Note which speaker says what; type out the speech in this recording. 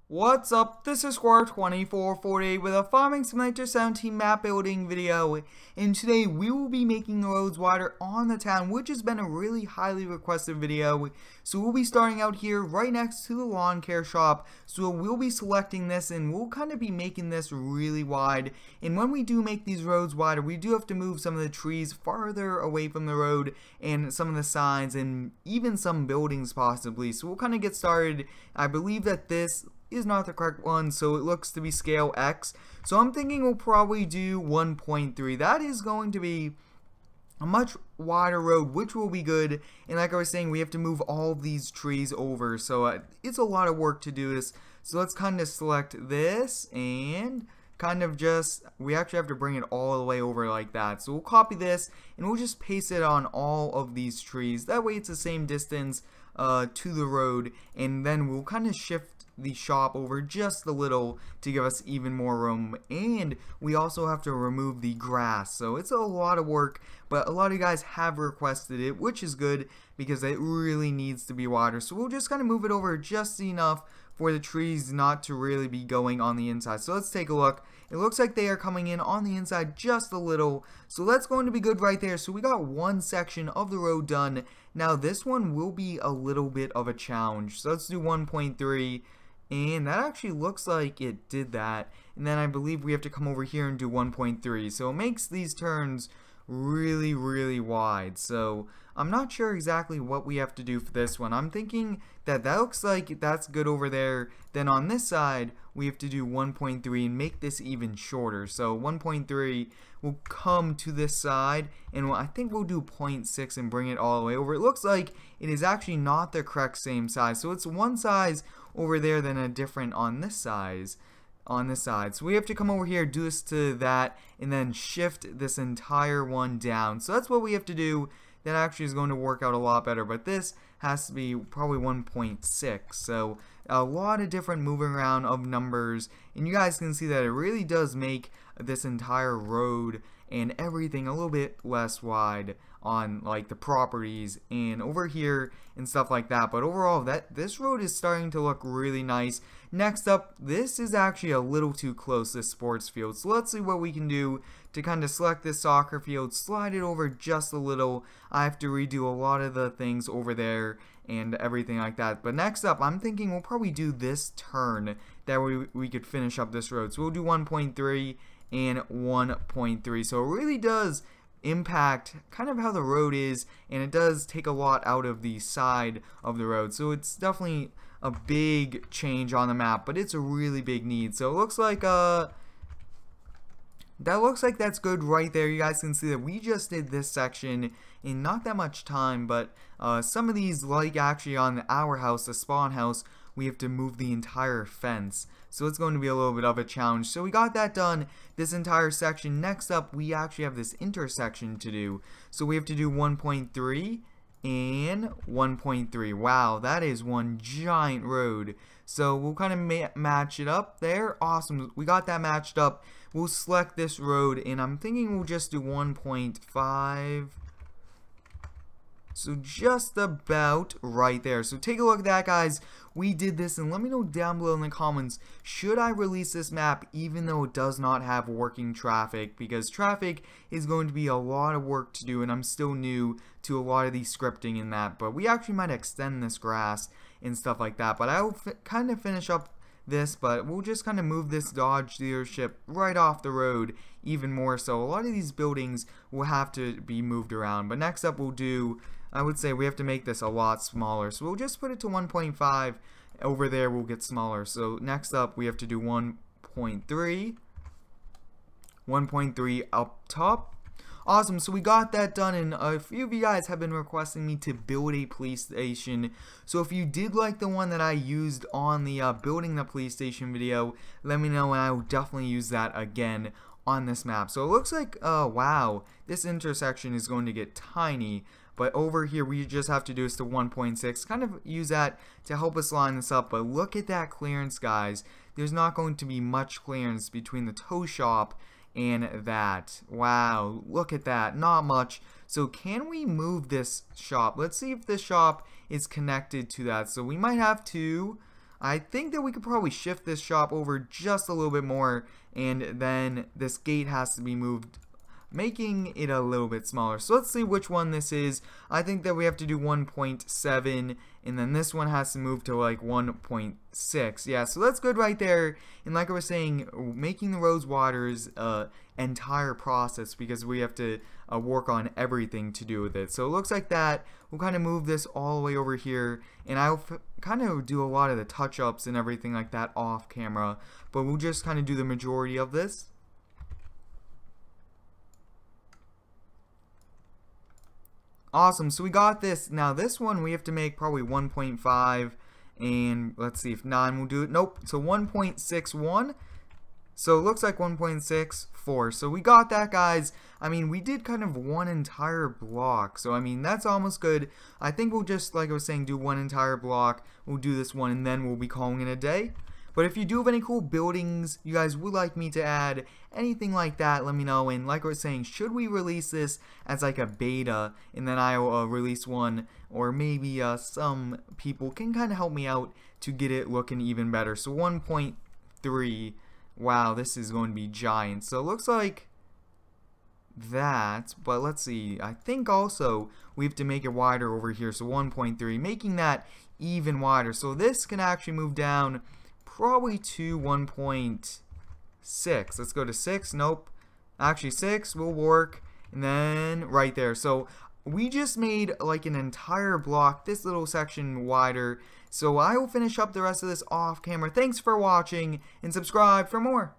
Speaker 1: What's up? This is Square2448 with a Farming Simulator 17 map building video, and today we will be making the roads wider on the town, which has been a really highly requested video. So we'll be starting out here right next to the lawn care shop. So we'll be selecting this and we'll kind of be making this really wide. And when we do make these roads wider, we do have to move some of the trees farther away from the road and some of the signs and even some buildings possibly. So we'll kind of get started. I believe that this is not the correct one, so it looks to be scale X. So I'm thinking we'll probably do 1.3. That is going to be a much wider road, which will be good. And like I was saying, we have to move all of these trees over, so it's a lot of work to do this. So let's kind of select this and kind of just, we actually have to bring it all the way over like that. So we'll copy this and we'll just paste it on all of these trees. That way it's the same distance to the road, and then we'll kind of shift the shop over just a little to give us even more room. And we also have to remove the grass, so it's a lot of work, but a lot of you guys have requested it, which is good because it really needs to be wider. So we'll just kind of move it over just enough for the trees not to really be going on the inside. So let's take a look. It looks like they are coming in on the inside just a little, so that's going to be good right there. So we got one section of the road done. Now this one will be a little bit of a challenge, so let's do 1.3. and that actually looks like it did that. And then I believe we have to come over here and do 1.3, so it makes these turns really wide. So I'm not sure exactly what we have to do for this one. I'm thinking that looks like that's good over there. Then on this side we have to do 1.3 and make this even shorter. So 1.3 will come to this side, and I think we'll do 0.6 and bring it all the way over. It looks like it is actually not the correct same size, so it's one size over there than a different on this size on this side. So we have to come over here, do this to that, and then shift this entire one down. So that's what we have to do. That actually is going to work out a lot better, but this has to be probably 1.6. so a lot of different moving around of numbers, and you guys can see that it really does make this entire road and everything a little bit less wide on like the properties and over here and stuff like that. But overall, this road is starting to look really nice. Next up, this is actually a little too close, this sports field, so let's see what we can do to kind of select this soccer field, slide it over just a little. I have to redo a lot of the things over there and everything like that. But next up, I'm thinking we'll probably do this turn, that way we could finish up this road. So we'll do 1.3 and 1.3. so it really does impact kind of how the road is, and it does take a lot out of the side of the road. So it's definitely a big change on the map, but it's a really big need. So it looks like that looks like that's good right there. You guys can see that we just did this section in not that much time, but some of these, like actually on our house, the spawn house, we have to move the entire fence. So it's going to be a little bit of a challenge. So we got that done, this entire section. Next up, we actually have this intersection to do. So we have to do 1.3 and 1.3. Wow, that is one giant road. So we'll kind of match it up there. Awesome, we got that matched up. We'll select this road, and I'm thinking we'll just do 1.5. So just about right there. So take a look at that, guys. We did this, and let me know down below in the comments, should I release this map even though it does not have working traffic? Because traffic is going to be a lot of work to do, and I'm still new to a lot of the scripting in that. But we actually might extend this grass and stuff like that. But I will kind of finish up this, but we'll just kind of move this Dodge dealership right off the road even more. So a lot of these buildings will have to be moved around. But next up, we'll do, I would say we have to make this a lot smaller, so we'll just put it to 1.5. over there will get smaller. So next up, we have to do 1.3 up top. Awesome, so we got that done, and a few of you guys have been requesting me to build a police station. So if you did like the one that I used on the building the police station video, let me know and I will definitely use that again on this map. So it looks like, wow, this intersection is going to get tiny. But over here, we just have to do this to 1.6, kind of use that to help us line this up. But look at that clearance, guys. There's not going to be much clearance between the tow shop and that. Wow, look at that, not much. So can we move this shop? Let's see if this shop is connected to that. So we might have to I think that we could probably shift this shop over just a little bit more, and then this gate has to be moved, making it a little bit smaller. So let's see which one this is. I think that we have to do 1.7, and then this one has to move to like 1.6. Yeah, so that's good right there. And like I was saying, making the roads wider is entire process because we have to work on everything to do with it. So it looks like that. We'll kind of move this all the way over here, and I'll kind of do a lot of the touch-ups and everything like that off camera, but we'll just kind of do the majority of this. Awesome, so we got this. Now this one we have to make probably 1.5, and let's see if 9 will do it. Nope, so 1.61. So it looks like 1.64. So we got that, guys. I mean, we did kind of one entire block. So I mean, that's almost good. I think we'll just, like I was saying, do one entire block. We'll do this one, and then we'll be calling it a day. But if you do have any cool buildings you guys would like me to add, anything like that, let me know. And like I was saying, should we release this as like a beta, and then I'll release one, or maybe some people can kind of help me out to get it looking even better. So 1.3, wow, this is going to be giant. So it looks like that, but let's see, I think also we have to make it wider over here. So 1.3, making that even wider. So this can actually move down probably to 1.6. Let's go to 6. Nope. Actually 6 will work. And then right there. So we just made like an entire block, this little section wider. So I will finish up the rest of this off camera. Thanks for watching, and subscribe for more.